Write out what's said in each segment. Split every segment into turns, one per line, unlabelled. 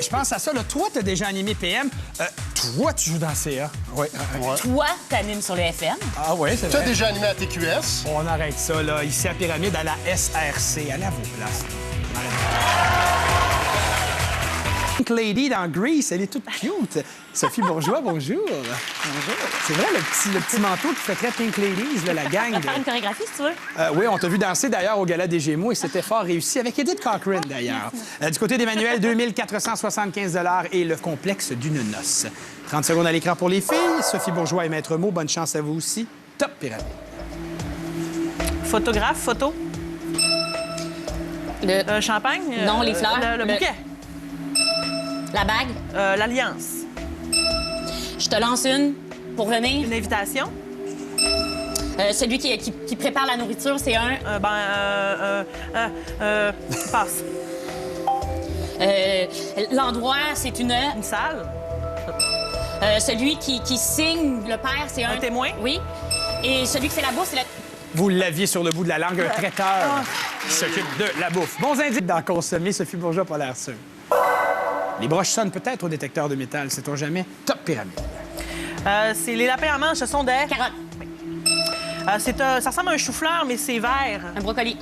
je pense à ça. Là, toi, tu as déjà animé PM. Toi, tu joues dans CA. Oui.
Toi, t'animes sur le FM.
Ah oui, c'est
Tu as
vrai.
déjà animé à TQS.
On arrête ça, là. Ici, à Pyramide, à la SRC. Allez à vos places. On arrête. Pink Lady dans Grease, elle est toute cute. Sophie Bourgeois, bonjour. Bonjour. C'est vrai, le petit manteau qui fait très Pink Ladies, là, la gang.
On va faire une chorégraphie, si tu veux.
Oui, on t'a vu danser d'ailleurs au Gala des Gémeaux et c'était fort réussi avec Edith Cochrane d'ailleurs. Du côté d'Emmanuel, 2475 et le complexe d'une noce. 30 secondes à l'écran pour les filles. Sophie Bourgeois et Maître Mot, bonne chance à vous aussi. Top Pyramide.
Photographe, photo.
Le...
Champagne.
Non, les fleurs.
Le bouquet.
La bague.
L'alliance.
Je te lance une pour venir.
Une invitation.
Celui qui prépare la nourriture, c'est un.
Passe.
L'endroit, c'est une.
Une salle.
Celui qui signe le père, c'est un.
Un témoin.
Oui. Et celui qui fait la bouffe, c'est le.
Vous l'aviez sur le bout de la langue, un traiteur qui s'occupe de la bouffe. Bons indices dans consommer, Sophie Bourgeois pas l'air sûre. Les broches sonnent peut-être au détecteur de métal, sait-on jamais. Top Pyramide.
C'est les lapins à manche, ce sont des...
Carotte.
Ça ressemble à un chou-fleur, mais c'est vert.
Un brocoli.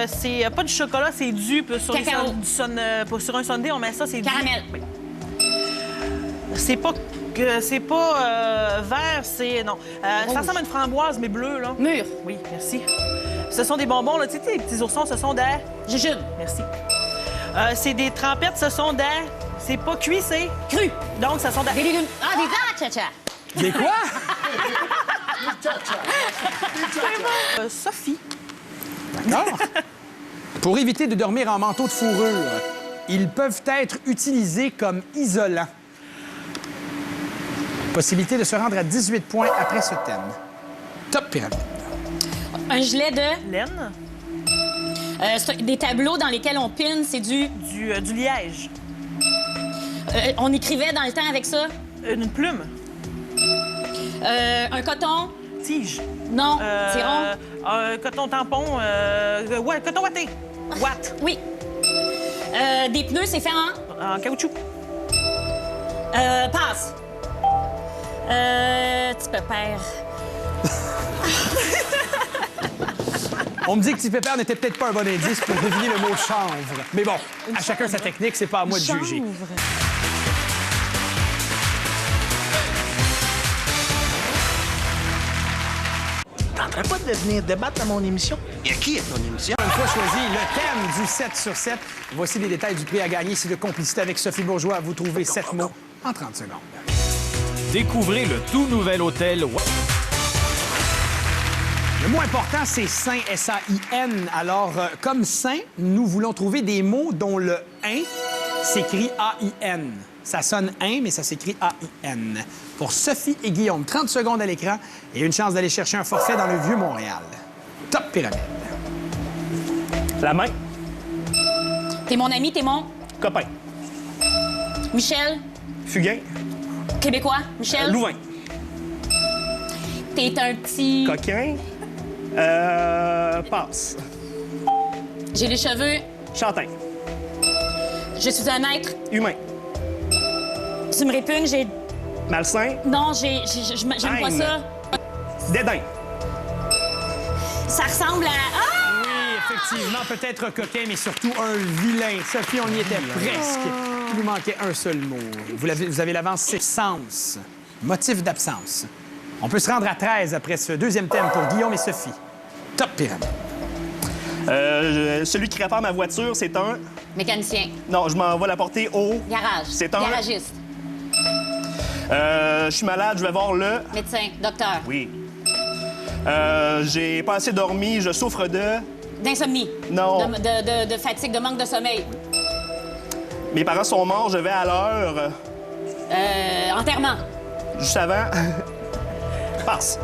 C'est pas du chocolat, c'est du sur,
Cacao.
sur un sundae, on met ça, c'est du...
Caramel.
Oui. C'est pas vert, c'est... Non. Ça ressemble à une framboise, mais bleue, là.
Mûr.
Oui, merci. Ce sont des bonbons, là. Tu sais, les petits oursons, ce sont des...
Jujube.
Merci. C'est des trempettes, ce sont des... C'est pas cuit, c'est...
Cru.
Donc, ce sont des...
Des légumes. Ah, des cha-cha.
Des quoi?
Sophie.
D'accord. Pour éviter de dormir en manteau de fourrure, ils peuvent être utilisés comme isolants. Possibilité de se rendre à 18 points après ce thème. Top Pyramide.
Un gilet de...
Laine.
Des tableaux dans lesquels on pine, c'est du...
Du liège.
On écrivait dans le temps avec ça.
Une plume.
Un coton.
Tige.
Non, c'est rond.
Un coton tampon. Ouais, coton watté. Watt.
Oui. Des pneus, c'est fait en...
En caoutchouc.
Passe. Petit pépère.
On me dit que Petit Pépère n'était peut-être pas un bon indice pour deviner le mot chanvre. Mais bon, à chacun sa technique, c'est pas à moi de juger.
T'entends pas de venir débattre à mon émission? Il y a qui à ton émission?
Une fois choisi le thème du 7 sur 7, voici les détails du prix à gagner. C'est de complicité avec Sophie Bourgeois. Vous trouvez 7 mots en 30 secondes.
Découvrez le tout nouvel hôtel...
Le mot important, c'est sain, S-A-I-N. Alors, comme sain, nous voulons trouver des mots dont le « in » s'écrit A-I-N. Ça sonne « in », mais ça s'écrit A-I-N. Pour Sophie et Guillaume, 30 secondes à l'écran et une chance d'aller chercher un forfait dans le Vieux-Montréal. Top Pyramide.
La main.
T'es mon ami, t'es mon...
Copain.
Michel.
Fugain.
Québécois. Michel.
Louvain.
T'es un petit...
Coquin. Passe.
J'ai les cheveux.
Chantin.
Je suis un être.
Humain.
Tu me répugnes, j'ai...
Malsain.
Non, j'aime pas
Haine.
ça.
Dédain.
Ça ressemble à... Ah!
Oui, effectivement, peut-être coquin, mais surtout un vilain. Sophie, on y était presque. Il nous manquait un seul mot. Vous avez l'avance, c'est sens. Motif d'absence. On peut se rendre à 13 après ce deuxième thème pour Guillaume et Sophie. Top Pyramide.
Celui qui répare ma voiture, c'est un...
Mécanicien.
Non, je m'en vais la porter au...
Garage.
C'est un-
Garagiste.
Je suis malade, je vais voir le...
Médecin. Docteur.
Oui. J'ai pas assez dormi, je souffre de...
D'insomnie.
Non.
De fatigue, de manque de sommeil.
Mes parents sont morts, je vais à l'heure...
Enterrement.
Juste avant... Passe.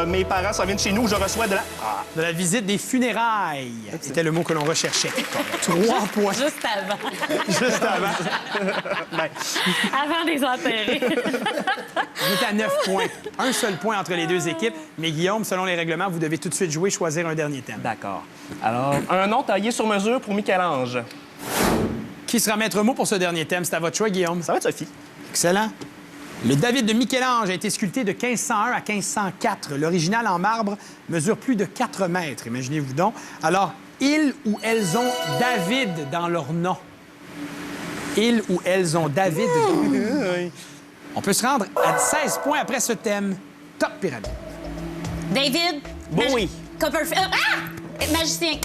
Mes parents s'en viennent chez nous, je reçois de la... Ah.
De la visite des funérailles. C'était le mot que l'on recherchait. 3 points.
Juste avant.
Juste avant.
Ben,
Avant des enterrés.
On est à 9 points. Un seul point entre les deux équipes. Mais Guillaume, selon les règlements, vous devez tout de suite jouer, choisir un dernier thème.
d'accord. Alors, un nom taillé sur mesure pour Michel-Ange.
Qui sera maître mot pour ce dernier thème? C'est à votre choix, Guillaume.
Ça va être Sophie.
Excellent. Le David de Michel-Ange a été sculpté de 1501 à 1504. L'original en marbre mesure plus de 4 mètres, imaginez-vous donc. Alors, ils ou elles ont David dans leur nom. Ils ou elles ont David dans leur nom. On peut se rendre à 16 points après ce thème. Top pyramide.
David.
Bowie.
Copperfield. Magicien.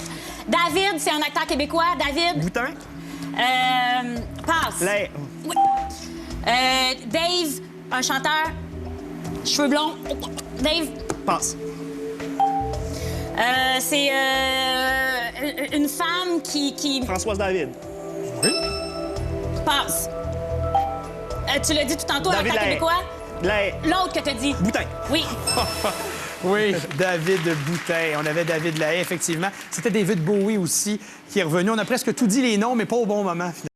David, c'est un acteur québécois. David.
Boutin.
Passe.
Les...
Oui. Dave, un chanteur. Cheveux blonds. Dave.
Passe.
C'est une femme qui
Françoise David.
passe. Tu l'as dit tout tantôt, un
David
acteur
Lahaye.
québécois.
Les...
L'autre que t'as dit.
Boutin.
Oui.
Oui, David Boutin. On avait David Lahaye, effectivement. C'était David Bowie aussi qui est revenu. On a presque tout dit les noms, mais pas au bon moment, finalement.